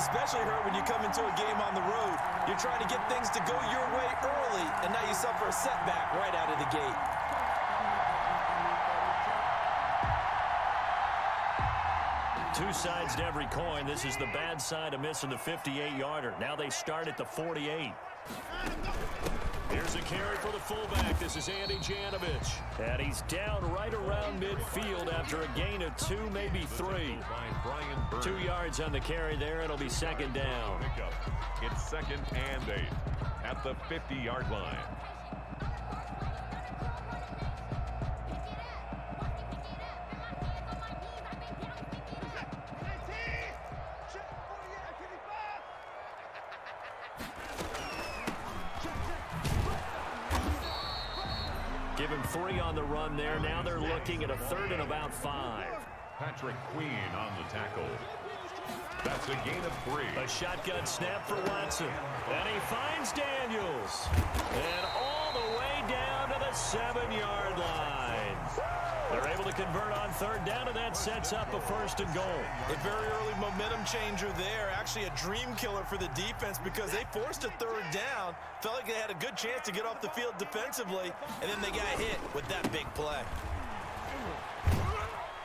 Especially hurt when you come into a game on the road. You're trying to get things to go your way early, and now you suffer a setback right out of the gate. Two sides to every coin. This is the bad side of missing the 58-yarder. Now they start at the 48. Here's a carry for the fullback. This is Andy Janovich. And he's down right around midfield after a gain of 2, maybe 3. 2 yards on the carry there. It'll be second down. It's 2nd and 8 at the 50-yard line. Give him 3 on the run there. Now they're looking at a 3rd and about 5. Patrick Queen on the tackle. That's a gain of 3. A shotgun snap for Watson. And he finds Daniels. And all the way down to the 7-yard line. They're able to convert on 3rd down, and that sets up a 1st and goal. A very early momentum changer there. Actually a dream killer for the defense because they forced a 3rd down. Felt like they had a good chance to get off the field defensively, and then they got hit with that big play.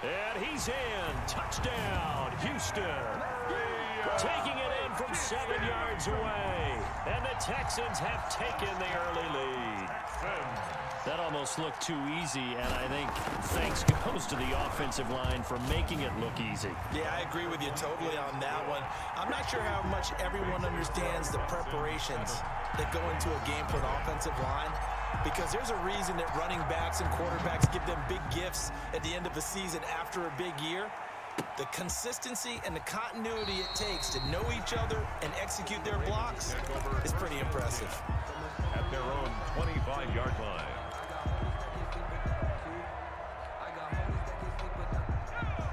And he's in. Touchdown, Houston. Taking it in from 7 yards away. And the Texans have taken the early lead. That almost looked too easy, and I think thanks goes to the offensive line for making it look easy. Yeah, I agree with you totally on that one. I'm not sure how much everyone understands the preparations that go into a game for an offensive line, because there's a reason that running backs and quarterbacks give them big gifts at the end of the season after a big year. The consistency and the continuity it takes to know each other and execute their blocks is pretty impressive. At their own 25-yard line.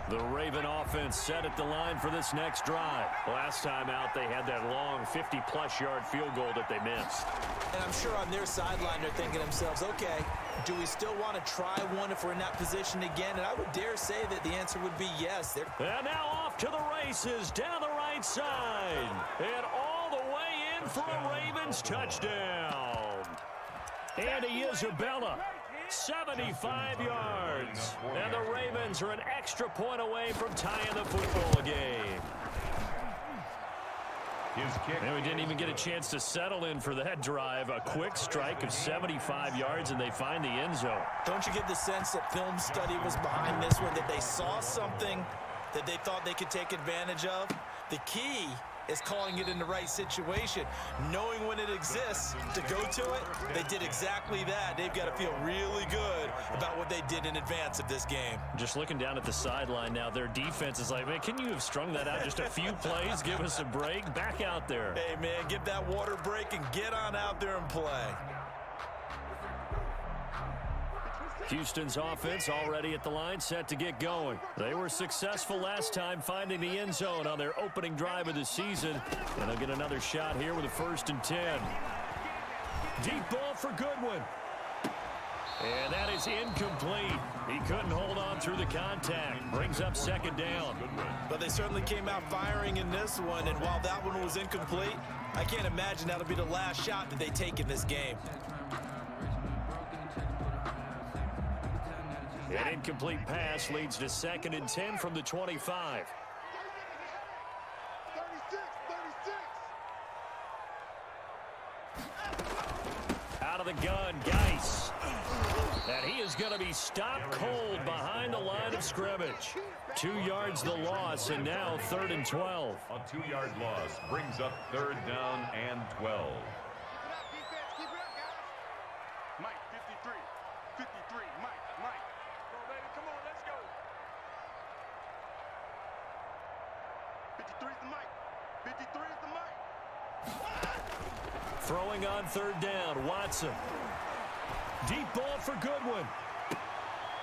The Raven offense set at the line for this next drive. Last time out, they had that long 50-plus yard field goal that they missed. And I'm sure on their sideline, they're thinking to themselves, okay, do we still want to try one if we're in that position again? And I would dare say that the answer would be yes. And now off to the races down the right side. And all the way in for a Ravens touchdown. Andy Isabella. 75 yards. And the Ravens are an extra point away from tying the football game. And we didn't even get a chance to settle in for that drive. A quick strike of 75 yards, and they find the end zone. Don't you get the sense that film study was behind this one, that they saw something that they thought they could take advantage of? The key is calling it in the right situation. Knowing when it exists to go to it, they did exactly that. They've got to feel really good about what they did in advance of this game. Just looking down at the sideline now, their defense is like, man, can you have strung that out just a few plays? Give us a break. Back out there. Hey, man, give that water break and get on out there and play. Houston's offense already at the line, set to get going. They were successful last time finding the end zone on their opening drive of the season. And they'll get another shot here with a 1st and 10. Deep ball for Goodwin. And that is incomplete. He couldn't hold on through the contact. Brings up 2nd down. But they certainly came out firing in this one, and while that one was incomplete, I can't imagine that'll be the last shot that they take in this game. An incomplete pass leads to 2nd and 10 from the 25. Out of the gun, Geis. And he is going to be stopped cold behind the line of scrimmage. 2 yards the loss, and now 3rd and 12. A 2-yard loss brings up 3rd down and 12. Mike, 53. 53, Mike. Go, baby, come on, let's go. 53's the Mike. 53 is the Mike. Throwing on 3rd down, Watson. Deep ball for Goodwin.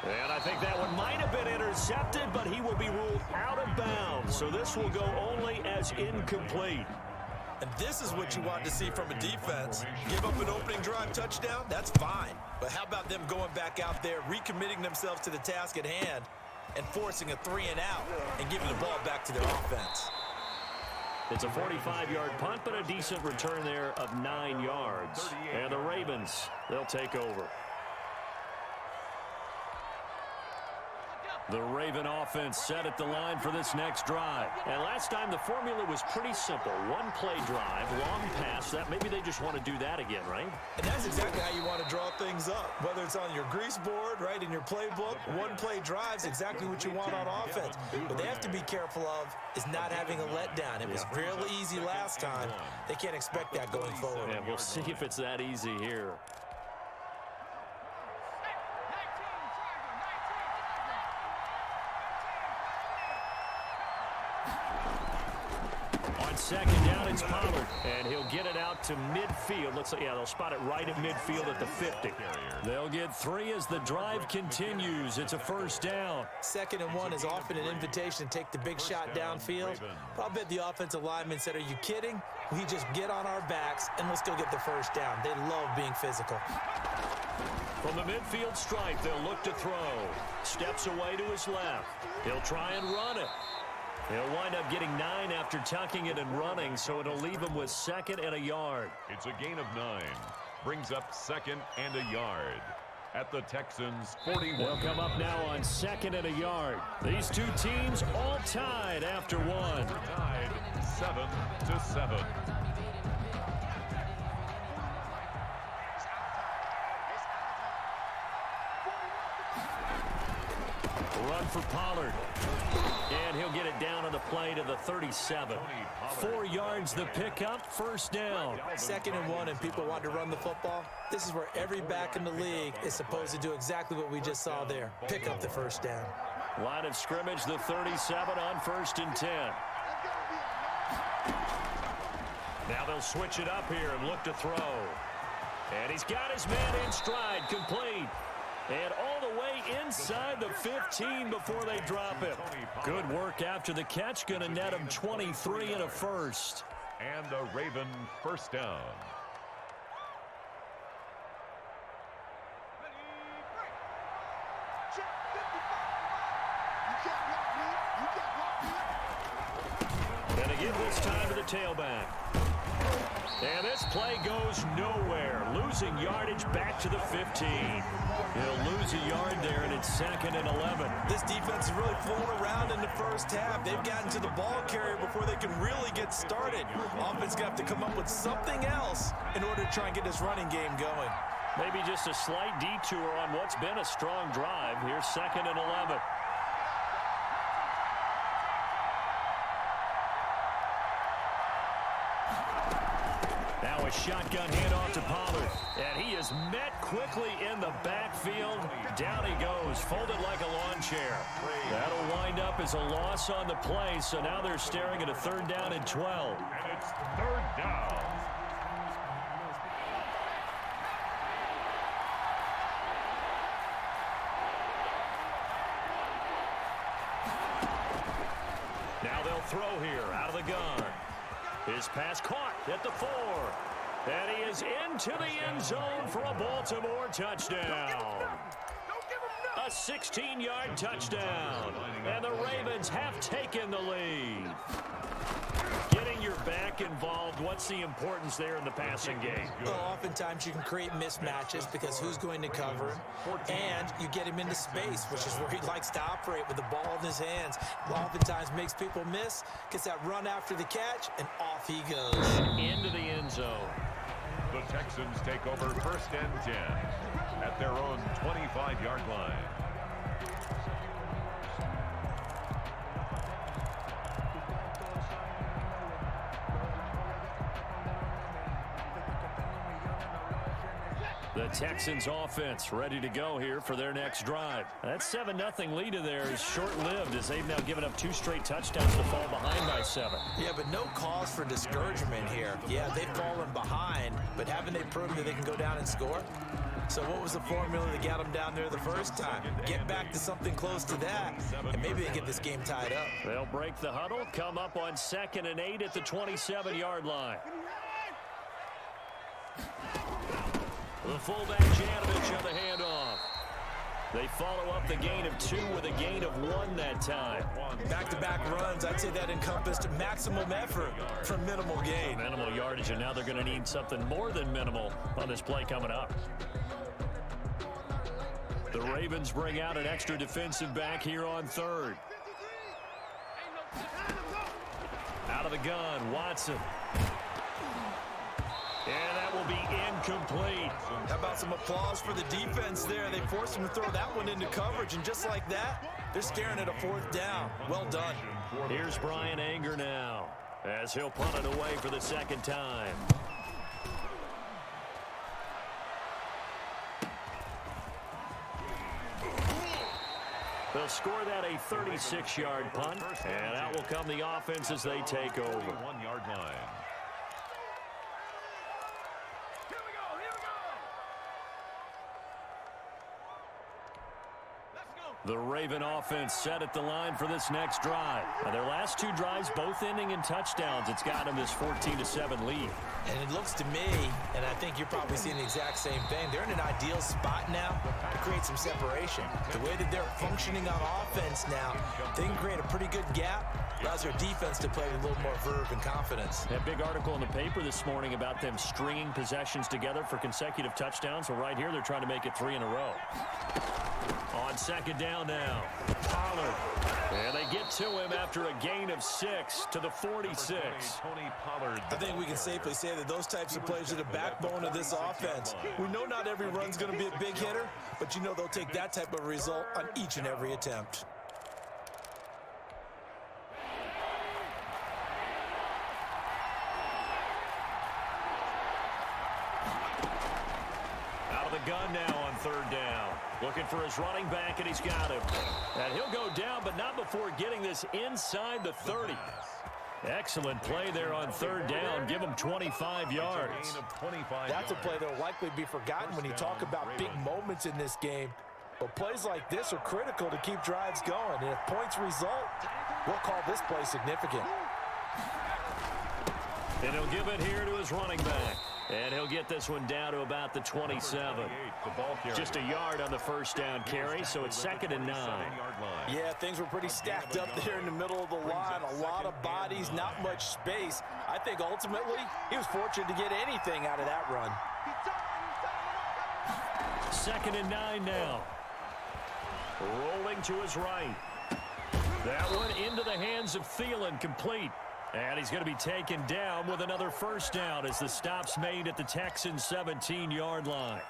And I think that one might have been intercepted, but he will be ruled out of bounds. So this will go only as incomplete. And this is what you want to see from a defense. Give up an opening drive touchdown, that's fine. But how about them going back out there, recommitting themselves to the task at hand, and forcing a 3-and-out and giving the ball back to their offense? It's a 45-yard punt, but a decent return there of 9 yards. And the Ravens, they'll take over. The Raven offense set at the line for this next drive. And last time the formula was pretty simple. 1-play drive, long pass. That maybe they just want to do that again, right? And that's exactly how you want to draw things up. Whether it's on your grease board, right, in your playbook, 1-play drive is exactly what you want on offense. What they have to be careful of is not having a letdown. It was really easy last time. They can't expect that going forward. And we'll see if it's that easy here. Second down, it's Pollard, and he'll get it out to midfield. Looks like, yeah, they'll spot it right at midfield at the 50. They'll get 3 as the drive continues. It's a 1st down. 2nd and 1 is often an invitation to take the big shot downfield. But I'll bet the offensive lineman said, are you kidding? We just get on our backs and let's go get the 1st down. They love being physical. From the midfield stripe, they'll look to throw. Steps away to his left. He'll try and run it. He'll wind up getting 9 after tucking it and running, so it'll leave him with 2nd and a yard. It's a gain of 9. Brings up 2nd and a yard. At the Texans' 41. They'll come up now on 2nd and a yard. These two teams all tied after 1. Tied 7-7. Run for Pollard. And he'll get it down on the play to the 37. 4 yards the pickup, 1st down. 2nd and 1 and people want to run the football. This is where every back in the league is supposed to do exactly what we just saw there. Pick up the 1st down. Line of scrimmage, the 37 on 1st and 10. Now they'll switch it up here and look to throw. And he's got his man in stride, complete. And all the way inside the 15 before they drop it. Good work after the catch. Going to net him 23 and a 1st. And a Raven 1st down. And again this time to the tailback. And this play goes nowhere. Losing yardage back to the 15. He'll lose a yard there, and it's 2nd and 11. This defense is really fooling around in the first half. They've gotten to the ball carrier before they can really get started. Offense going to have to come up with something else in order to try and get this running game going. Maybe just a slight detour on what's been a strong drive. Here's 2nd and 11. a shotgun handoff to Pollard. And he is met quickly in the backfield. Down he goes, folded like a lawn chair. That'll wind up as a loss on the play, so now they're staring at a 3rd down and 12. And it's 3rd down. Now they'll throw here out of the gun. His pass caught at the 4. And he is into the end zone for a Baltimore touchdown. A 16-yard touchdown. And the Ravens have taken the lead. Getting your back involved, what's the importance there in the passing game? Well, oftentimes you can create mismatches because who's going to cover him, and you get him into space, which is where he likes to operate with the ball in his hands. Oftentimes makes people miss, gets that run after the catch, and off he goes. Into the end zone. The Texans take over 1st and 10 at their own 25-yard line. The Texans offense ready to go here for their next drive. That 7-0 lead of theirs is short-lived as they've now given up 2 straight touchdowns to fall behind by 7. Yeah, but no cause for discouragement here. Yeah, they've fallen behind, but haven't they proven that they can go down and score? So what was the formula that got them down there the first time? Get back to something close to that, and maybe they get this game tied up. They'll break the huddle, come up on 2nd and 8 at the 27-yard line. The fullback Janovich on the handoff. They follow up the gain of 2 with a gain of 1 that time. Back-to-back runs, I'd say that encompassed maximum effort for minimal gain. Minimal yardage, and now they're going to need something more than minimal on this play coming up. The Ravens bring out an extra defensive back here on 3rd. Out of the gun, Watson. And that will be incomplete. How about some applause for the defense there? They forced him to throw that one into coverage, and just like that, they're staring at a 4th down. Well done. Here's Brian Anger now, as he'll punt it away for the 2nd time. They'll score that a 36-yard punt, and that will come the offense as they take over. 1-yard line. The Raven offense set at the line for this next drive. Now, their last 2 drives both ending in touchdowns. It's got them this 14-7 lead. And it looks to me, and I think you're probably seeing the exact same thing, they're in an ideal spot now to create some separation. The way that they're functioning on offense now, they can create a pretty good gap, allows their defense to play with a little more verve and confidence. That big article in the paper this morning about them stringing possessions together for consecutive touchdowns. Well, right here, they're trying to make it 3 in a row. On 2nd down now, Pollard. And they get to him after a gain of 6 to the 46. Tony Pollard. I think we can safely say that those types of plays are the backbone of this offense. We know not every run's going to be a big hitter, but you know they'll take that type of result on each and every attempt. Out of the gun now on 3rd down. Looking for his running back, and he's got him. And he'll go down, but not before getting this inside the 30. Excellent play there on 3rd down. Give him 25 yards. That's a play that will likely be forgotten when you talk about big moments in this game. But plays like this are critical to keep drives going. And if points result, we'll call this play significant. And he'll give it here to his running back. And he'll get this one down to about the 27. Just a yard on the 1st down carry, so it's 2nd and 9. Yeah, things were pretty stacked up there in the middle of the line. A lot of bodies, not much space. I think ultimately he was fortunate to get anything out of that run. 2nd and 9 now. Rolling to his right. That one into the hands of Thielen, complete. And he's going to be taken down with another 1st down as the stop's made at the Texans' 17-yard line.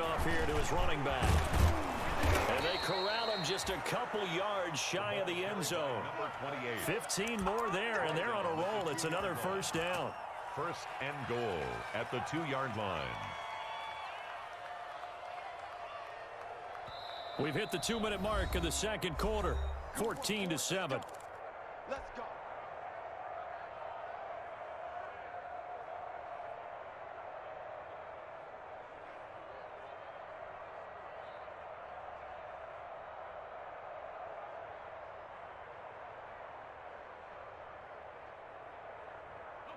handoff here to his running back. And they corral him just a couple yards shy of the end zone. 15 more there, and they're on a roll. It's another first down. First and goal at the 2-yard line. We've hit the 2-minute mark of the second quarter. 14-7. Let's go.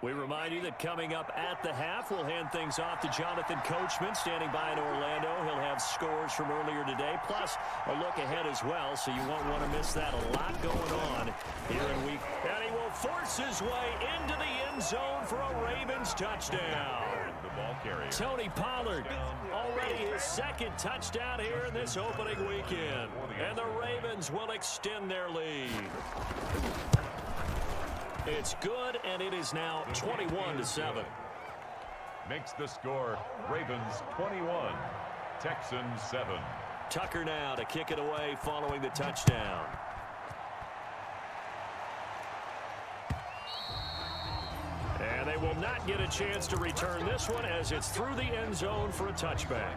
We remind you that coming up at the half, we'll hand things off to Jonathan Coachman, standing by in Orlando. He'll have scores from earlier today, plus a look ahead as well, so you won't want to miss that. A lot going on here in week. And he will force his way into the end zone for a Ravens touchdown. The ball carrier. Tony Pollard, already his second touchdown here in this opening weekend. And the Ravens will extend their lead. It's good, and it is now 21-7. Makes the score Ravens 21, Texans 7. Tucker now to kick it away following the touchdown. And they will not get a chance to return this one as it's through the end zone for a touchback.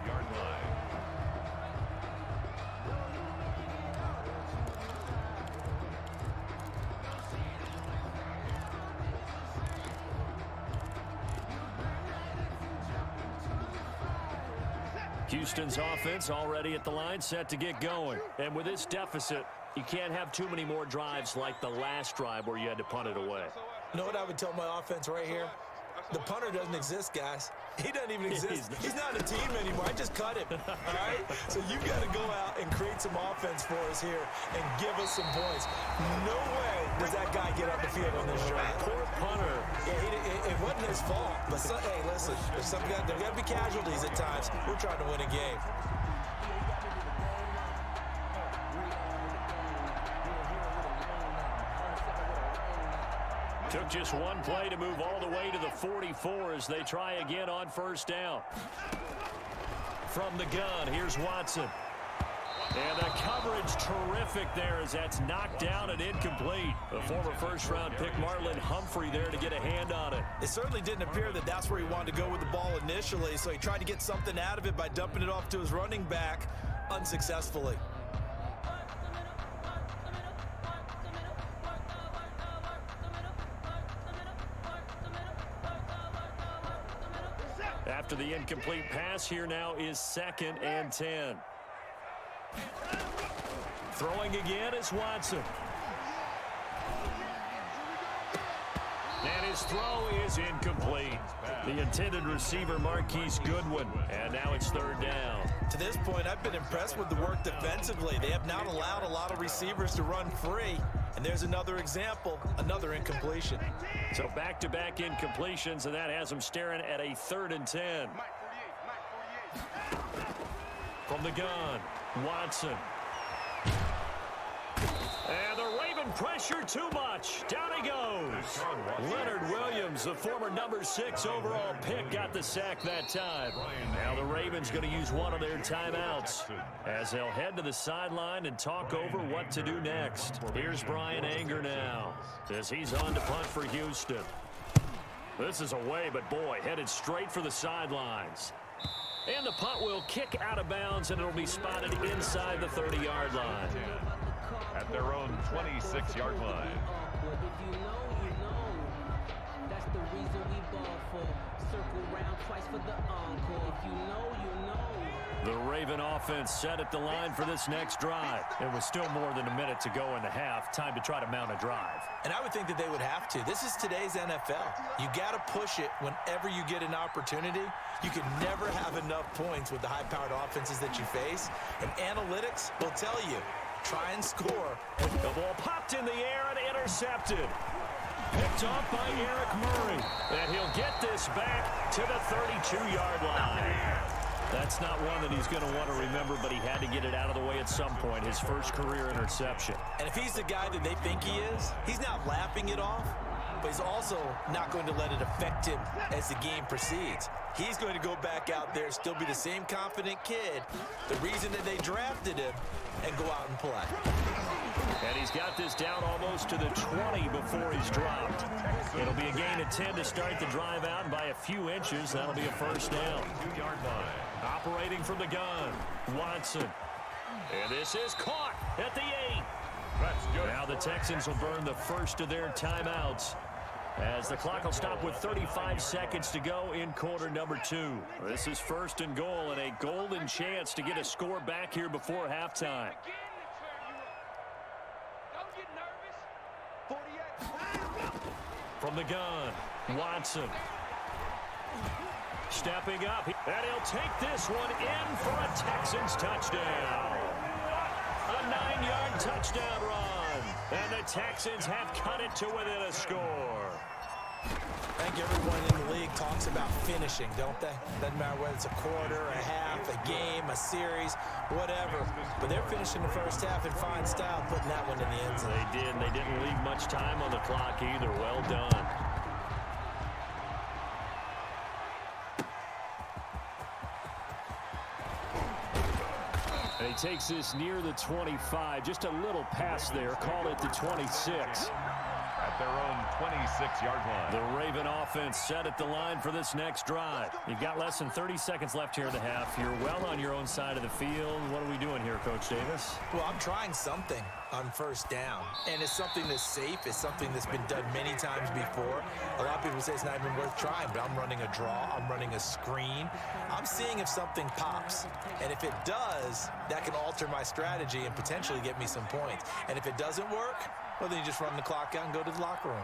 Houston's offense already at the line, set to get going. And with this deficit, you can't have too many more drives like the last drive where you had to punt it away. You know what I would tell my offense right here? The punter doesn't exist, guys. He doesn't even exist. He's not a team anymore. I just cut him, all right? So you've got to go out and create some offense for us here and give us some points. No way does that guy get up the field on this drive. Poor punter. Yeah, it wasn't his fault. But, hey, listen, there's got to be casualties at times. We're trying to win a game. Took just one play to move all the way to the 44 as they try again on first down. From the gun, here's Watson. And the coverage terrific there as that's knocked down and incomplete. The former first-round pick Marlon Humphrey there to get a hand on it. It certainly didn't appear that that's where he wanted to go with the ball initially, so he tried to get something out of it by dumping it off to his running back unsuccessfully. After the incomplete pass, here now is 2nd and 10. Throwing again is Watson. And his throw is incomplete. The intended receiver, Marquise Goodwin. And now it's 3rd down. To this point, I've been impressed with the work defensively. They have not allowed a lot of receivers to run free. And there's another example, another incompletion. So back-to-back incompletions, and that has them staring at a 3rd and 10. From the gun, Watson. And the Raven pressure too much. Down he goes. Leonard Williams, the former number 6 overall pick, got the sack that time. Now the Ravens going to use one of their timeouts as they'll head to the sideline and talk over what to do next. Here's Brian Anger now as he's on to punt for Houston. This is away, but boy, headed straight for the sidelines. And the punt will kick out of bounds, and it'll be spotted inside the 30-yard line. At their own 26-yard line. If you know, you know. That's the reason we ball for. Circle round twice for the encore. If you know, you know. The Raven offense set at the line for this next drive. It was still more than a minute to go in the half. Time to try to mount a drive. And I would think that they would have to. This is today's NFL. You got to push it whenever you get an opportunity. You can never have enough points with the high-powered offenses that you face. And analytics will tell you, try and score. The ball popped in the air and intercepted. Picked off by Eric Murray. And he'll get this back to the 32-yard line. That's not one that he's going to want to remember, but he had to get it out of the way at some point. His first career interception. And if he's the guy that they think he is, he's not laughing it off. but he's also not going to let it affect him as the game proceeds. He's going to go back out there, still be the same confident kid, the reason that they drafted him, and go out and play. And he's got this down almost to the 20 before he's dropped. It'll be a gain of 10 to start the drive out, and by a few inches, that'll be a first down. 2-yard line. Operating from the gun, Watson. And this is caught at the 8. That's good. Now the Texans will burn the first of their timeouts, as the clock will stop with 35 seconds to go in quarter number 2. This is first and goal, and a golden chance to get a score back here before halftime. From the gun, Watson. Stepping up, and he'll take this one in for a Texans touchdown. A 9-yard touchdown run, and the Texans have cut it to within a score. I think everyone in the league talks about finishing, don't they? Doesn't matter whether it's a quarter, a half, a game, a series, whatever. But they're finishing the first half in fine style, putting that one in the end zone. They did, and they didn't leave much time on the clock either. Well done. And he takes this near the 25, just a little pass there, call it the 26. At their own 26-yard line. The Raven offense set at the line for this next drive. You've got less than 30 seconds left here in the half. You're well on your own side of the field. What are we doing here, Coach Davis? Well, I'm trying something on first down, and it's something that's safe. It's something that's been done many times before. A lot of people say it's not even worth trying, but I'm running a draw. I'm running a screen. I'm seeing if something pops, and if it does, that can alter my strategy and potentially get me some points. And if it doesn't work, well, then you just run the clock out and go to the locker room.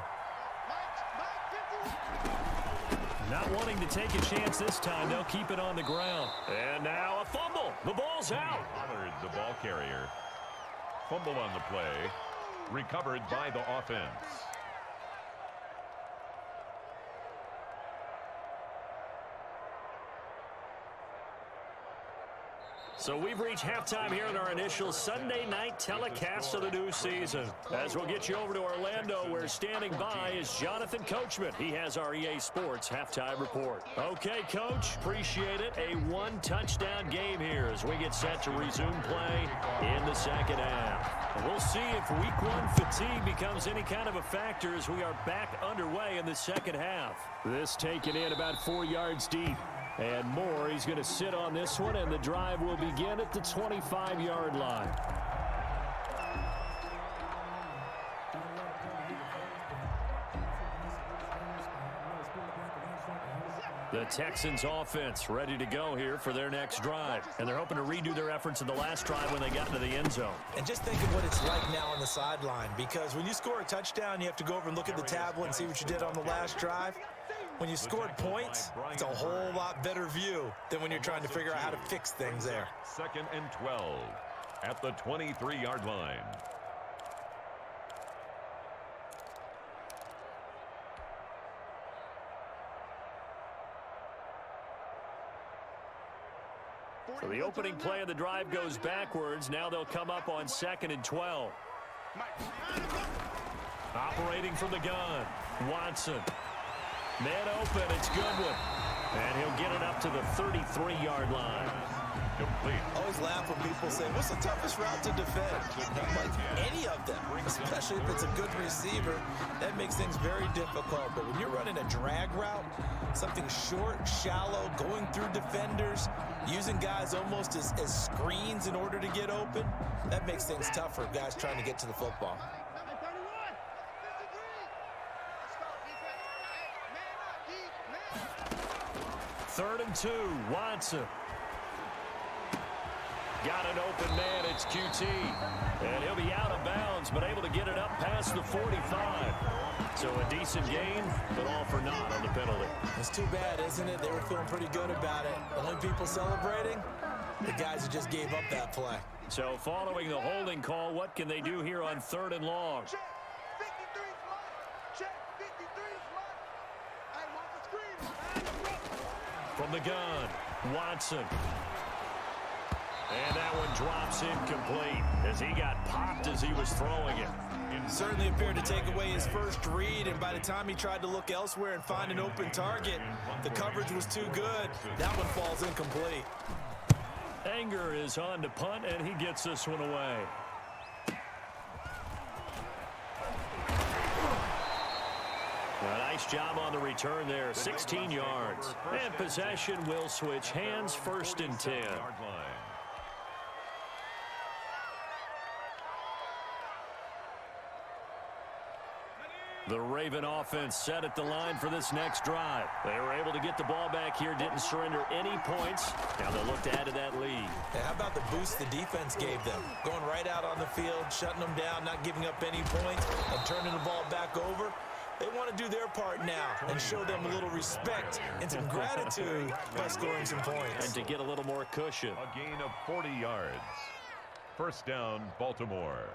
Not wanting to take a chance this time, they'll keep it on the ground. And now a fumble. The ball's out. Honored the ball carrier. Fumble on the play. Recovered by the offense. So we've reached halftime here in our initial Sunday night telecast of the new season. As we'll get you over to Orlando, where standing by is Jonathan Coachman. He has our EA Sports halftime report. Okay, Coach, appreciate it. A one-touchdown game here as we get set to resume play in the second half. And we'll see if week one fatigue becomes any kind of a factor as we are back underway in the second half. This taken in about 4 yards deep. And Moore, he's going to sit on this one, and the drive will begin at the 25-yard line. The Texans offense ready to go here for their next drive. And they're hoping to redo their efforts in the last drive when they got into the end zone. And just think of what it's like now on the sideline, because when you score a touchdown, you have to go over and look at the tablet and see what you did on the last drive. When you scored points, it's a whole lot better view than when you're trying to figure out how to fix things there. 2nd and 12 at the 23-yard line. So the opening play of the drive goes backwards. Now they'll come up on 2nd and 12. Operating from the gun, Watson. Man open, it's Goodwin. And he'll get it up to the 33-yard line. Complete. Always laugh when people say, what's the toughest route to defend? I'm like, any of them, especially if it's a good receiver. That makes things very difficult. But when you're running a drag route, something short, shallow, going through defenders, using guys almost as screens in order to get open, that makes things tougher, guys trying to get to the football. 3rd and 2, Watson. Got an open man, it's QT. And he'll be out of bounds, but able to get it up past the 45. So a decent gain, but all for naught on the penalty. It's too bad, isn't it? They were feeling pretty good about it. Only people celebrating, the guys who just gave up that play. So following the holding call, what can they do here on 3rd and long? From the gun, Watson. And that one drops incomplete as he got popped as he was throwing it. Certainly appeared to take away his first read, and by the time he tried to look elsewhere and find an open target, the coverage was too good. That one falls incomplete. Anger is on to punt, and he gets this one away. A nice job on the return there, 16 yards. And possession will switch hands, 1st and 10. The Raven offense set at the line for this next drive. They were able to get the ball back here, didn't surrender any points. Now they'll look to add to that lead. Hey, how about the boost the defense gave them? Going right out on the field, shutting them down, not giving up any points, and turning the ball back over. They want to do their part now and show them a little respect and some gratitude by scoring some points. And to get a little more cushion. A gain of 40 yards. 1st down, Baltimore.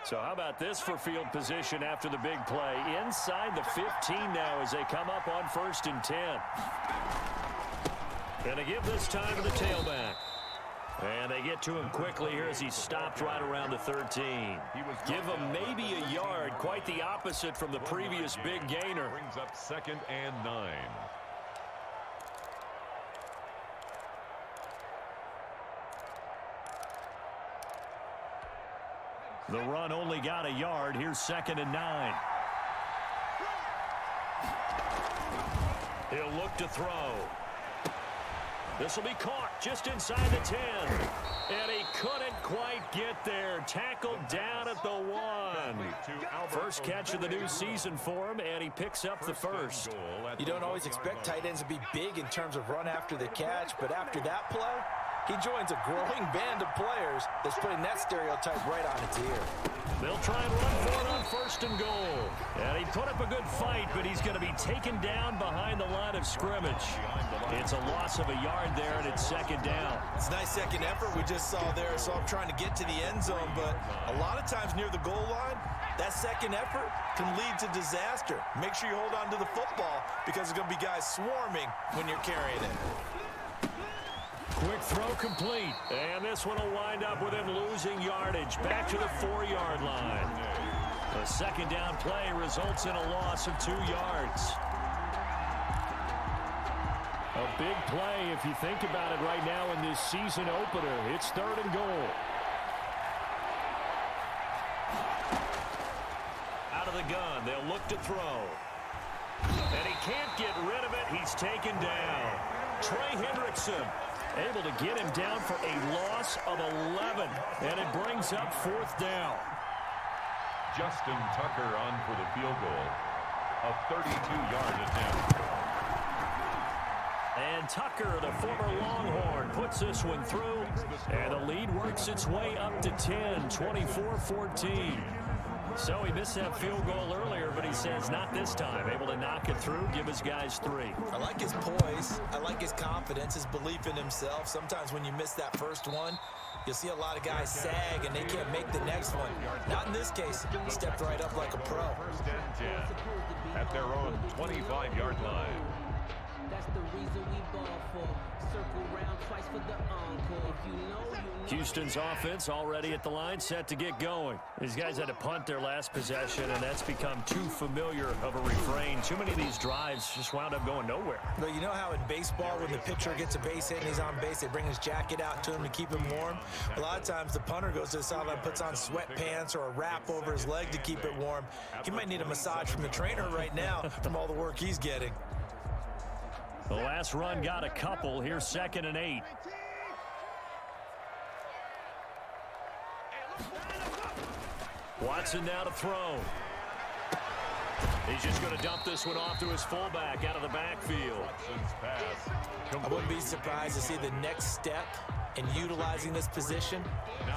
So how about this for field position after the big play? Inside the 15 now as they come up on 1st and 10. Gonna give this time to the tailback. And they get to him quickly here as he stopped right around the 13. Give him maybe a yard, quite the opposite from the previous big gainer. Brings up 2nd and 9. The run only got a yard. Here's 2nd and 9. He'll look to throw. This will be caught just inside the 10. And he couldn't quite get there. Tackled down at the 1. First catch of the new season for him, and he picks up the first. You don't always expect tight ends to be big in terms of run after the catch, but after that play, he joins a growing band of players that's putting that stereotype right on its ear. They'll try and run for it on 1st and goal. And he put up a good fight, but he's going to be taken down behind the line of scrimmage. It's a loss of a yard there, and it's 2nd down. It's a nice second effort we just saw there. So I'm trying to get to the end zone, but a lot of times near the goal line, that second effort can lead to disaster. Make sure you hold on to the football because there's going to be guys swarming when you're carrying it. Quick throw complete. And this one will wind up with him losing yardage. Back to the 4-yard line. The 2nd down play results in a loss of 2 yards. A big play if you think about it right now in this season opener. It's 3rd and goal. Out of the gun. They'll look to throw. And he can't get rid of it. He's taken down. Trey Hendrickson able to get him down for a loss of 11. And it brings up 4th down. Justin Tucker on for the field goal. A 32-yard attempt. And Tucker, the former Longhorn, puts this one through. And the lead works its way up to 10, 24-14. So he missed that field goal earlier, but he says not this time. Able to knock it through, give his guys 3. I like his poise. I like his confidence, his belief in himself. Sometimes when you miss that first one, you'll see a lot of guys sag and they can't make the next one. Not in this case. He stepped right up like a pro. 1st and 10 at their own 25-yard line. That's the reason we ball for. Circle round twice for the encore. If you know, you know. Houston's offense already at the line, set to get going. These guys had to punt their last possession, and that's become too familiar of a refrain. Too many of these drives just wound up going nowhere. But you know how in baseball, when the pitcher gets a base hit and he's on base, they bring his jacket out to him to keep him warm? A lot of times the punter goes to the sideline, puts on sweatpants or a wrap over his leg to keep it warm. He might need a massage from the trainer right now from all the work he's getting. The last run got a couple. Here's 2nd and 8. Watson now to throw. He's just going to dump this one off to his fullback out of the backfield. I wouldn't be surprised to see the next step in utilizing this position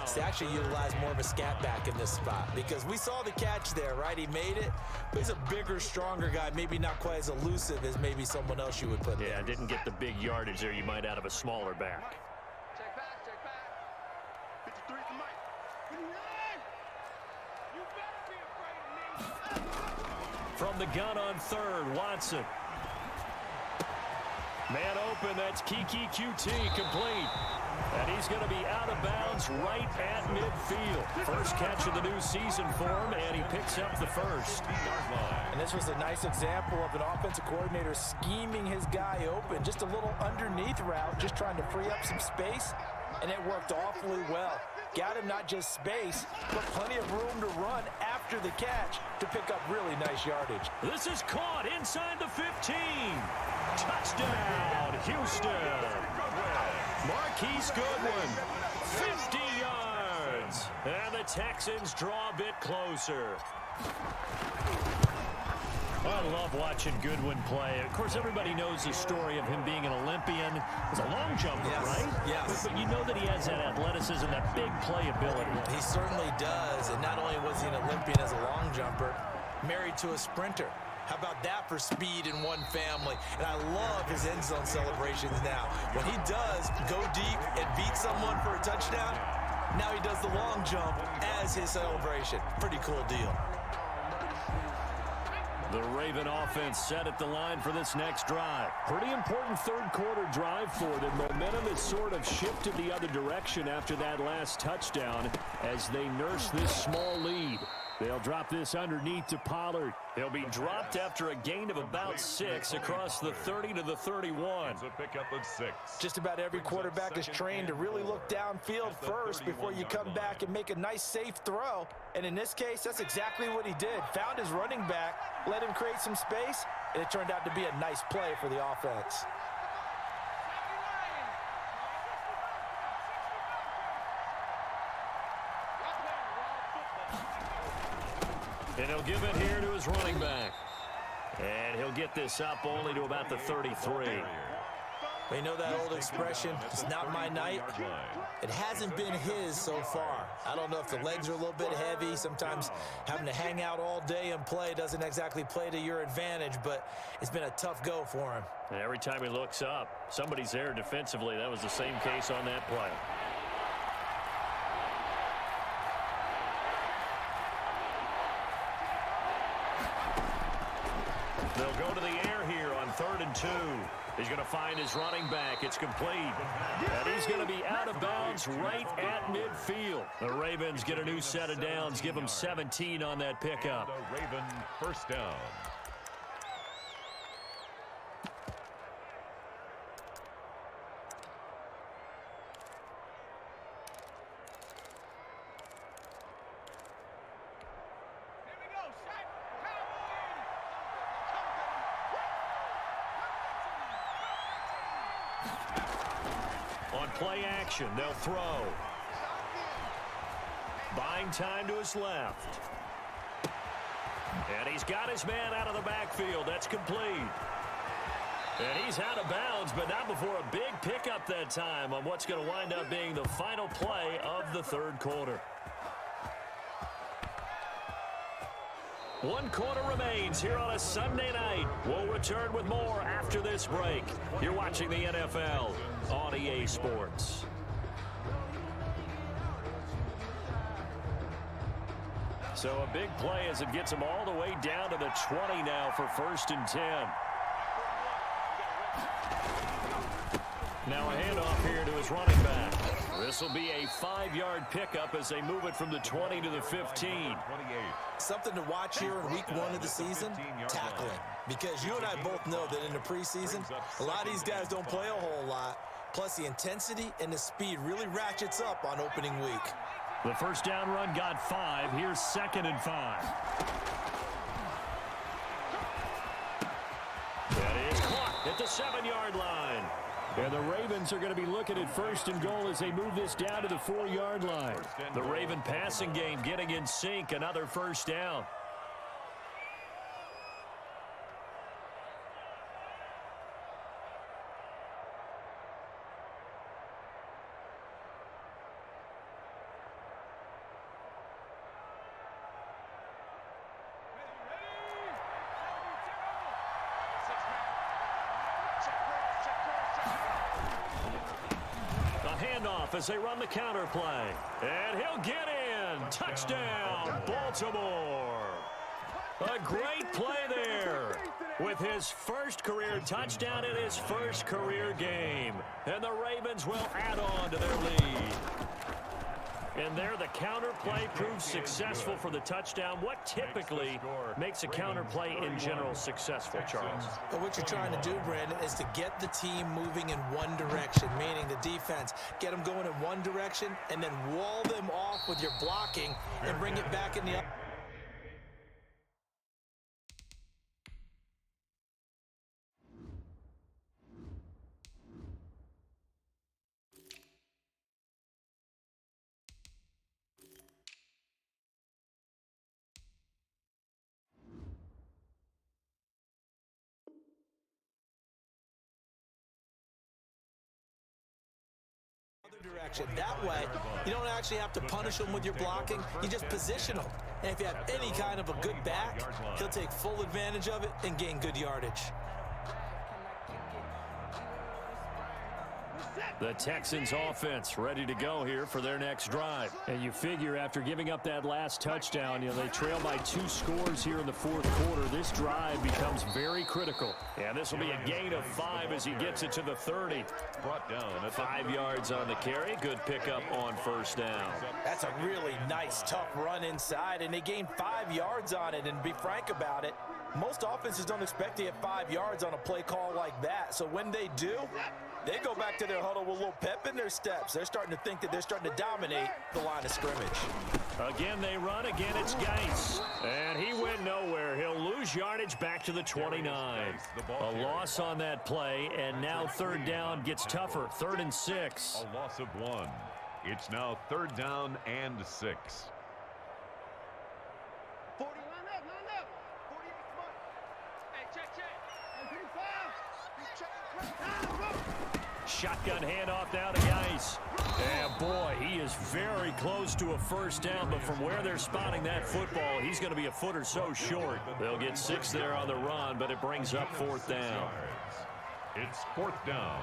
is to actually utilize more of a scat back in this spot, because we saw the catch there, right? He made it, but he's a bigger, stronger guy, maybe not quite as elusive as maybe someone else you would put there. Yeah, didn't get the big yardage there you might out of a smaller back. Check back. 53 to Mike. You better be afraid of me. From the gun on 3rd, Watson. Man open, that's Kiki QT complete. And he's going to be out of bounds right at midfield. First catch of the new season for him, and he picks up the first. And this was a nice example of an offensive coordinator scheming his guy open. Just a little underneath route, just trying to free up some space, and it worked awfully well. Got him not just space, but plenty of room to run after the catch to pick up really nice yardage. This is caught inside the 15. Touchdown, Houston. Marquise Goodwin, 50 yards. And the Texans draw a bit closer. I love watching Goodwin play. Of course, everybody knows the story of him being an Olympian. He's a long jumper, right? Yes. But you know that he has that athleticism, that big playability. He certainly does. And not only was he an Olympian as a long jumper, married to a sprinter. How about that for speed in one family? And I love his end zone celebrations now. When he does go deep and beat someone for a touchdown, now he does the long jump as his celebration. Pretty cool deal. The Raven offense set at the line for this next drive. Pretty important third quarter drive for them. Momentum has sort of shifted the other direction after that last touchdown as they nurse this small lead. They'll drop this underneath to Pollard. He'll be dropped after a gain of about 6 across the 30 to the 31. It's a pickup of 6. Just about every quarterback is trained to really look downfield first before you come back and make a nice, safe throw. And in this case, that's exactly what he did. Found his running back, let him create some space, and it turned out to be a nice play for the offense. And he'll give it here to his running back. And he'll get this up only to about the 33. But you know that old expression, it's not my night? It hasn't been his so far. I don't know if the legs are a little bit heavy. Sometimes having to hang out all day and play doesn't exactly play to your advantage, but it's been a tough go for him. And every time he looks up, somebody's there defensively. That was the same case on that play. They'll go to the air here on 3rd and 2. He's going to find his running back. It's complete. And he's going to be out of bounds right at midfield. The Ravens get a new set of downs. Give them 17 on that pickup. The Raven first down. On play action, they'll throw. Buying time to his left. And he's got his man out of the backfield. That's complete. And he's out of bounds, but not before a big pickup that time on what's going to wind up being the final play of the third quarter. 1 quarter remains here on a Sunday night. We'll return with more after this break. You're watching the NFL on EA Sports. So a big play as it gets him all the way down to the 20 now for 1st and 10. Now a handoff here to his running back. This will be a 5-yard pickup as they move it from the 20 to the 15. Something to watch here in week 1 of the season, tackling. Because you and I both know that in the preseason, a lot of these guys don't play a whole lot. Plus the intensity and the speed really ratchets up on opening week. The first down run got 5. Here's 2nd and 5. That is caught at the 7-yard line. And the Ravens are going to be looking at 1st and goal as they move this down to the 4-yard line. The Raven passing game getting in sync. Another first down. Handoff as they run the counter play. And he'll get in. Touchdown, Baltimore. A great play there. with his first career touchdown in his first career game. And the Ravens will add on to their lead. And there, the counter play proves successful for the touchdown. What typically makes a counter play in general successful, Charles? But what you're trying to do, Brandon, is to get the team moving in one direction, meaning the defense. Get them going in one direction and then wall them off with your blocking and bring it back in the other. Direction. That way, you don't actually have to punish him with your blocking. You just position him. And if you have any kind of a good back, he'll take full advantage of it and gain good yardage. The Texans offense ready to go here for their next drive. And you figure after giving up that last touchdown, they trail by 2 scores here in the fourth quarter. This drive becomes very critical. And this will be a gain of 5 as he gets it to the 30. Brought down at 5 yards on the carry. Good pickup on first down. That's a really nice, tough run inside, and they gained 5 yards on it. And to be frank about it, most offenses don't expect to get 5 yards on a play call like that. So when they do, they go back to their huddle with a little pep in their steps. They're starting to think that they're starting to dominate the line of scrimmage. Again, they run. Again, it's Geis. And he went nowhere. He'll lose yardage back to the 29. A loss on that play, and now third down gets tougher. 3rd and 6. a loss of 1. It's now 3rd down and 6. 40, line up. 48 smart. Hey, check. Hey, 35. Shotgun handoff now to Geis. And boy, he is very close to a first down, but from where they're spotting that football, he's going to be a foot or so short. They'll get 6 there on the run, but it brings up 4th down. It's 4th down.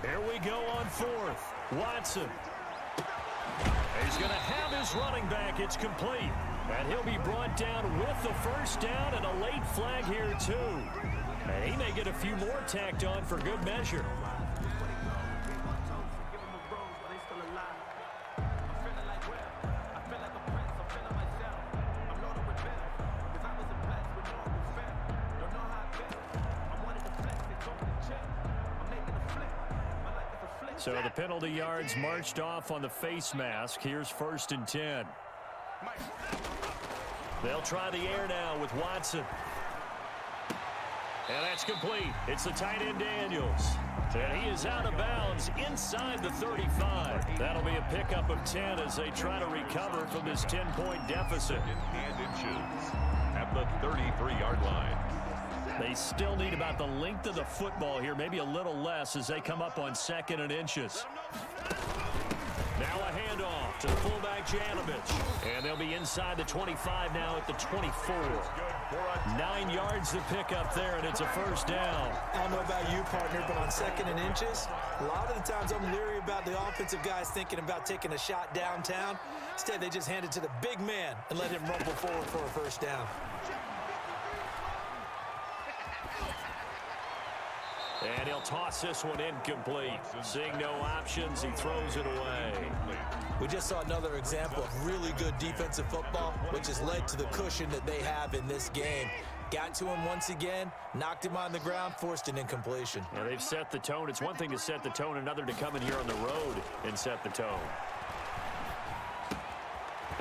Here we go on 4th. Watson. He's going to have his running back. It's complete. And he'll be brought down with the first down and a late flag here, too. And he may get a few more tacked on for good measure. So the penalty yards marched off on the face mask. Here's 1st and 10. They'll try the air now with Watson. And that's complete. It's the tight end Daniels. And he is out of bounds inside the 35. That'll be a pickup of 10 as they try to recover from this 10-point deficit. And inches at the 33-yard line. They still need about the length of the football here, maybe a little less as they come up on 2nd and inches. Now a handoff to the fullback Janovich. And they'll be inside the 25 now at the 24. 9 yards to pick up there, and it's a first down. I don't know about you, partner, but on 2nd and inches, a lot of the times I'm leery about the offensive guys thinking about taking a shot downtown. Instead, they just hand it to the big man and let him rumble forward for a first down. And he'll toss this one incomplete. Seeing no options, he throws it away. We just saw another example of really good defensive football, which has led to the cushion that they have in this game. Got to him once again, knocked him on the ground, forced an incompletion. Yeah, they've set the tone. It's one thing to set the tone, another to come in here on the road and set the tone.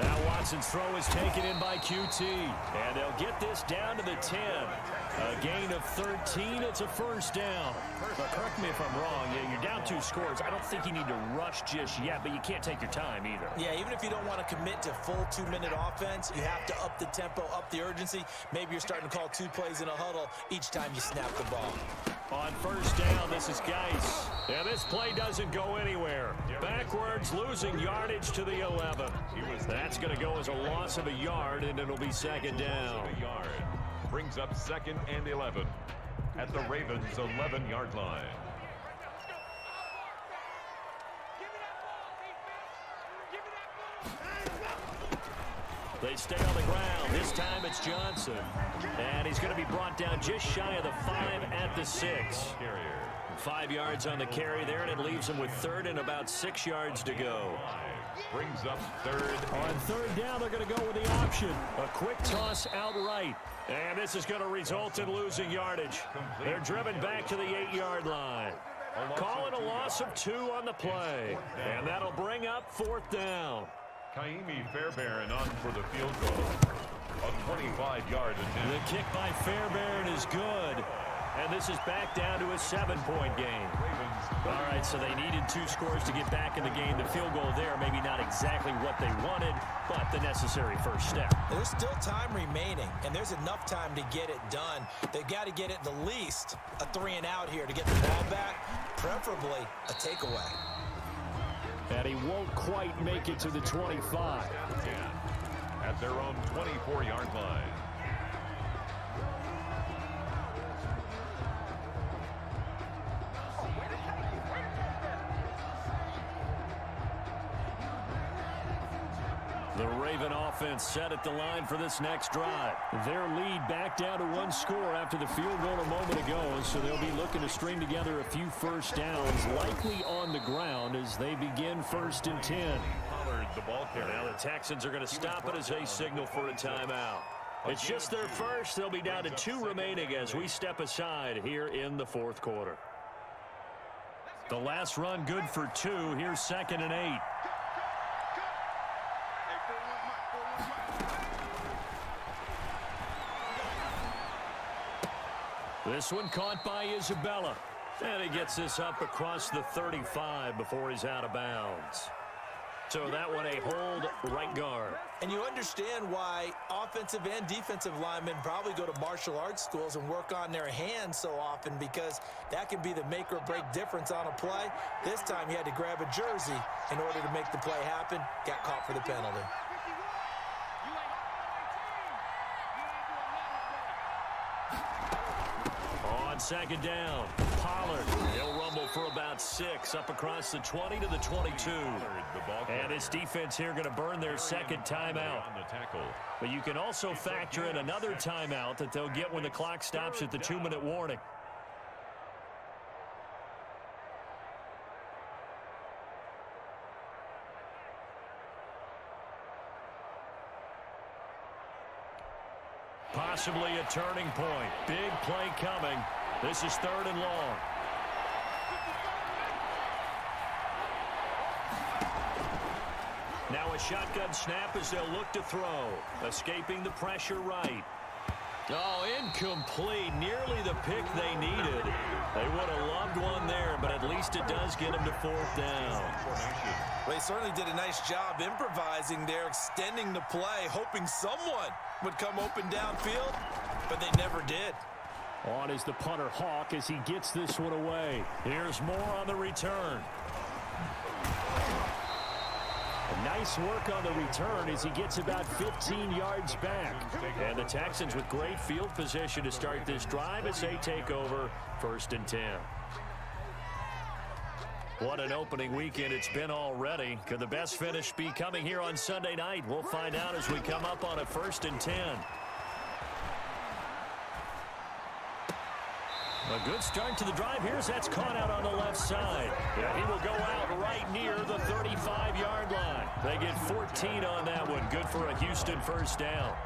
Now Watson's throw is taken in by QT. And they'll get this down to the 10. A gain of 13. It's a first down. But correct me if I'm wrong. Yeah, you're down 2 scores. I don't think you need to rush just yet, but you can't take your time either. Yeah, even if you don't want to commit to full 2-minute offense, you have to up the tempo, up the urgency. Maybe you're starting to call 2 plays in a huddle each time you snap the ball. On first down, this is Geis. Yeah, this play doesn't go anywhere. Backwards, losing yardage to the 11. That's going to go as a loss of a yard, and it'll be 2nd down. A yard. Brings up 2nd and 11 at the Ravens' 11-yard line. They stay on the ground. This time it's Johnson. And he's going to be brought down just shy of the 5 at the 6. 5 yards on the carry there, and it leaves him with 3rd and about 6 yards to go. Brings up 3rd. On 3rd down, they're going to go with the option. A quick toss outright. And this is going to result in losing yardage. They're driven back to the 8-yard line. Calling a loss of 2 on the play. And that'll bring up 4th down. Kaimi Fairbairn on for the field goal. A 25-yard attempt. The kick by Fairbairn is good. And this is back down to a 7-point game. All right, so they needed 2 scores to get back in the game. The field goal there, maybe not exactly what they wanted, but the necessary first step. There's still time remaining, and there's enough time to get it done. They've got to get at the least a 3-and-out here to get the ball back, preferably a takeaway. And he won't quite make it to the 25. At their own 24-yard line. The Raven offense set at the line for this next drive. Their lead back down to 1 score after the field goal a moment ago, so they'll be looking to string together a few first downs, likely on the ground as they begin 1st and 10. The ball carrier. Now the Texans are going to stop it as they signal for a timeout. It's just their first. They'll be down to 2 remaining as we step aside here in the 4th quarter. The last run good for 2. Here's 2nd and 8. This one caught by Isabella. And he gets this up across the 35 before he's out of bounds. So that one a hold right guard. And you understand why offensive and defensive linemen probably go to martial arts schools and work on their hands so often, because that can be the make or break difference on a play. This time he had to grab a jersey in order to make the play happen. Got caught for the penalty. On 2nd down, Pollard. He'll rumble for about 6 up across the 20 to the 22. And this defense here going to burn their 2nd timeout. But you can also factor in another timeout that they'll get when the clock stops at the 2-minute warning. Possibly a turning point. Big play coming. This is 3rd and long. Now a shotgun snap as they'll look to throw. Escaping the pressure right. Oh, incomplete. Nearly the pick they needed. They would have loved one there, but at least it does get them to 4th down. Well, he certainly did a nice job improvising there, extending the play, hoping someone would come open downfield, but they never did. On is the punter Hawk as he gets this one away. Here's more on the return. Nice work on the return as he gets about 15 yards back. And the Texans with great field position to start this drive as they take over 1st and 10. What an opening weekend it's been already. Could the best finish be coming here on Sunday night? We'll find out as we come up on a 1st and 10. A good start to the drive. That's caught out on the left side. Yeah, he will go out right near the 35-yard line. They get 14 on that one. Good for a Houston 1st down.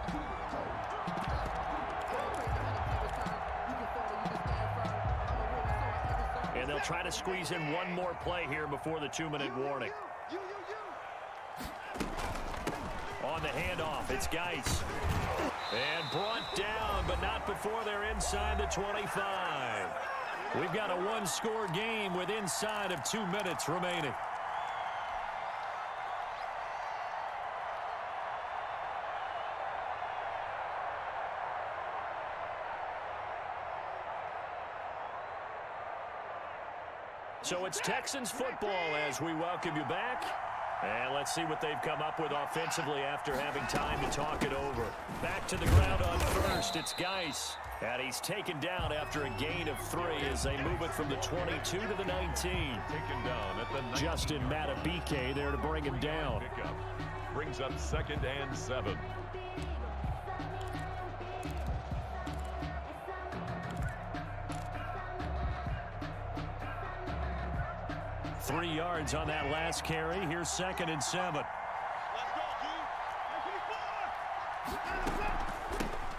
And they'll try to squeeze in one more play here before the 2-minute warning. On the handoff, it's Geis. And brought down, but not before they're inside the 25. We've got a 1-score game with inside of 2 minutes remaining. So it's Texans football as we welcome you back. And let's see what they've come up with offensively after having time to talk it over. Back to the ground on 1st. It's Geis. And he's taken down after a gain of 3 as they move it from the 22 to the 19. Taken down at the 19. Justin Matabike there to bring him down. Brings up 2nd and 7. Three yards on that last carry. Here's 2nd and 7.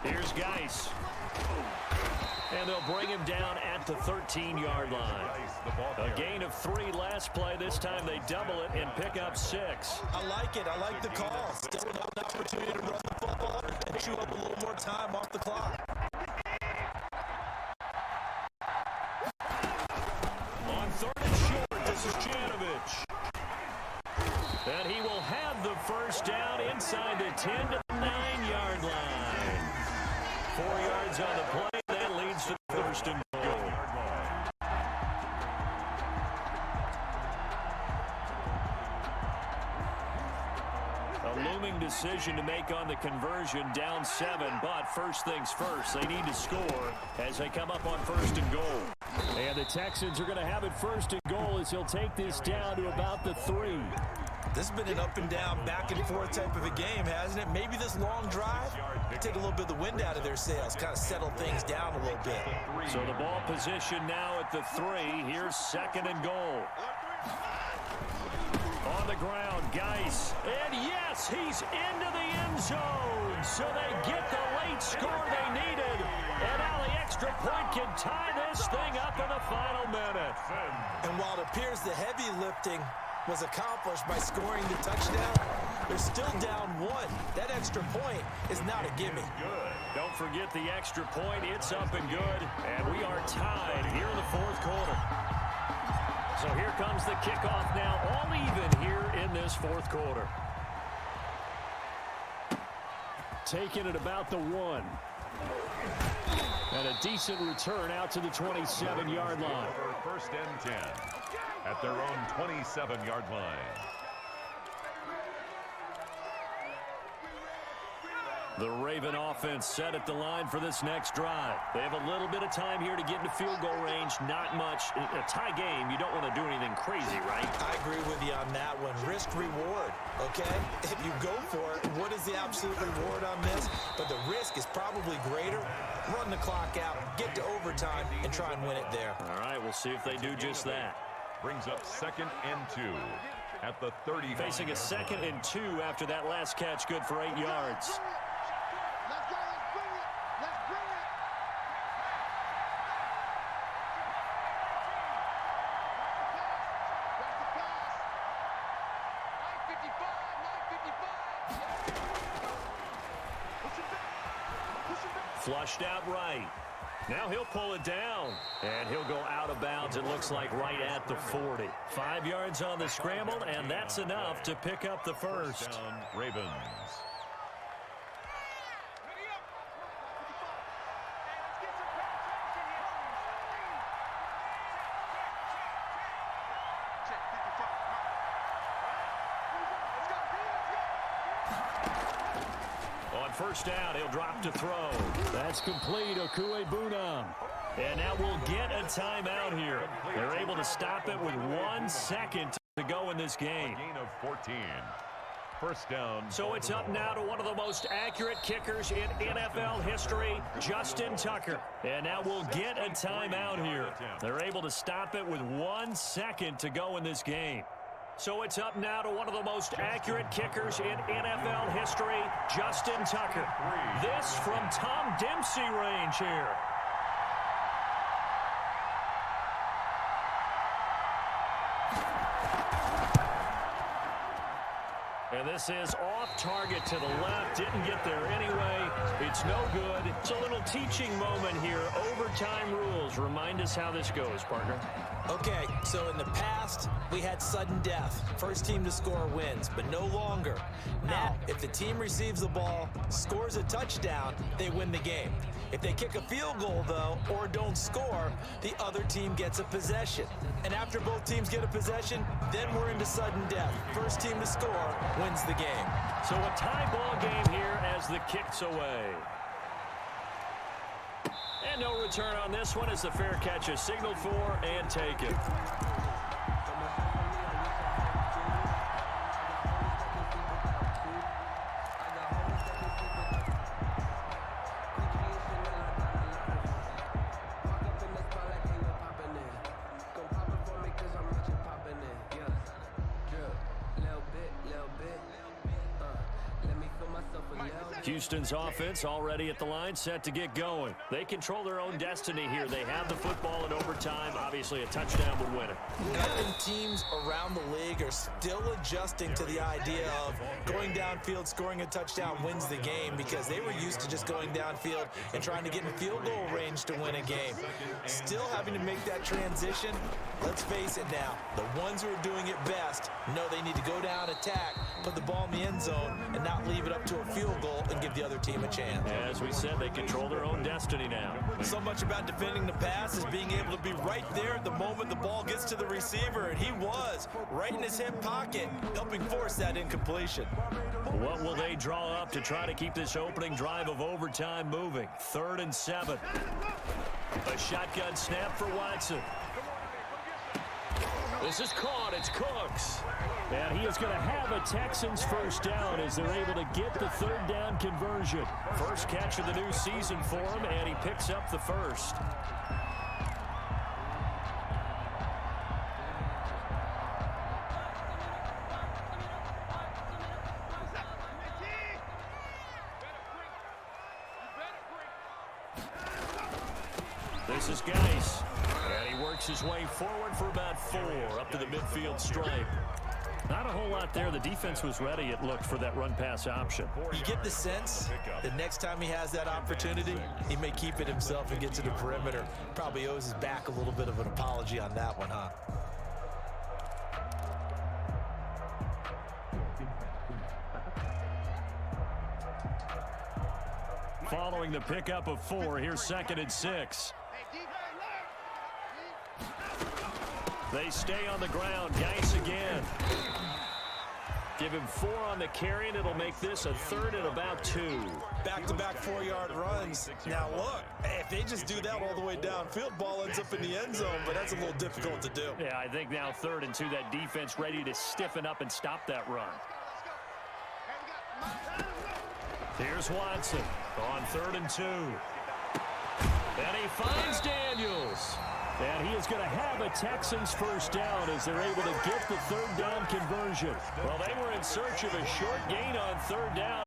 Here's Geis. And they'll bring him down at the 13-yard line. A gain of 3 last play. This time they double it and pick up 6. I like it. I like the call. Still an opportunity to run the football and chew up a little more time off the clock. On 3rd and short, this is Janovich. And he will have the first down inside the 10 to the 9-yard line. 4 yards on the play. That leads to 1st and goal. A looming decision to make on the conversion, down 7, but first things first, they need to score as they come up on 1st and goal. And the Texans are going to have it 1st and goal as he'll take this down to about the 3. This has been an up and down, back and forth type of a game, hasn't it? Maybe this long drive, take a little bit of the wind out of their sails, kind of settle things down a little bit. So the ball position now at the 3. Here's 2nd and goal. On the ground, Geis. And yes, he's into the end zone. So they get the late score they needed. And now the extra point can tie this thing up in the final minute. And while it appears the heavy lifting was accomplished by scoring the touchdown, they're still down 1. That extra point is not a gimme. Don't forget the extra point. It's up and good. And we are tied here in the 4th quarter. So here comes the kickoff now, all even here in this 4th quarter. Taking it about the 1. And a decent return out to the 27-yard line. 1st and 10 at their own 27-yard line. The Raven offense set at the line for this next drive. They have a little bit of time here to get into field goal range. Not much. A tie game, you don't want to do anything crazy, right? I agree with you on that one. Risk reward, okay? If you go for it, what is the absolute reward on this? But the risk is probably greater. Run the clock out, get to overtime, and try and win it there. All right, we'll see if they do just that. Brings up 2nd and 2 at the 30. Facing a 2nd and 2 after that last catch, good for 8 yards. Flushed out right. Now he'll pull it down. And he'll go out of bounds, it looks like, right at the 40. 5 yards on the scramble, and that's enough to pick up the first. Down, Ravens. On 1st down, he'll drop to throw. That's complete, Okuebunam. And now we'll get a timeout here. They're able to stop it with 1 second to go in this game. Gain of 14. 1st down. So it's up now to one of the most accurate kickers in NFL history, Justin Tucker. And now we'll get a timeout here. They're able to stop it with 1 second to go in this game. So it's up now to one of the most accurate kickers in NFL history, Justin Tucker. This from Tom Dempsey range here. And this is off target to the left. Didn't get there anyway. It's no good. It's a little teaching moment here. Overtime rules. Remind us how this goes, partner. Okay, so in the past, we had sudden death. First team to score wins, but no longer. Now, if the team receives the ball, scores a touchdown, they win the game. If they kick a field goal, though, or don't score, the other team gets a possession. And after both teams get a possession, then we're into sudden death. First team to score wins the game. So a tie ball game here as the kick's away. And no return on this one as the fair catch is signaled for and taken. Houston's offense already at the line, set to get going. They control their own destiny here. They have the football in overtime. Obviously, a touchdown would win it. And I think teams around the league are still adjusting to the idea of going downfield, scoring a touchdown wins the game, because they were used to just going downfield and trying to get in field goal range to win a game. Still having to make that transition. Let's face it now, the ones who are doing it best know they need to go down, attack, put the ball in the end zone, and not leave it up to a field goal and give the other team a chance. As we said, they control their own destiny now. So much about defending the pass is being able to be right there at the moment the ball gets to the receiver, and he was right in his hip pocket, helping force that incompletion. What will they draw up to try to keep this opening drive of overtime moving? 3rd and 7. A shotgun snap for Watson. This is caught. It's Cooks. And he is going to have a Texans first down as they're able to get the 3rd down conversion. First catch of the new season for him, and he picks up the first. This is Geis. And he works his way forward for about 4 up to the midfield stripe. Not a whole lot there. The defense was ready, it looked, for that run-pass option. You get the sense that next time he has that opportunity, he may keep it himself and get to the perimeter. Probably owes his back a little bit of an apology on that one, huh? Following the pickup of 4, here's 2nd and 6. They stay on the ground. Geis again. Give him 4 on the carry, and it'll make this a 3rd and about 2. Back-to-back 4-yard runs. Now, look, if they just do that all the way downfield, ball ends up in the end zone, but that's a little difficult to do. Yeah, I think now 3rd and 2, that defense ready to stiffen up and stop that run. Here's Watson on 3rd and 2. And he finds Daniels. And he is going to have a Texans first down as they're able to get the 3rd down conversion. Well, they were in search of a short gain on 3rd down.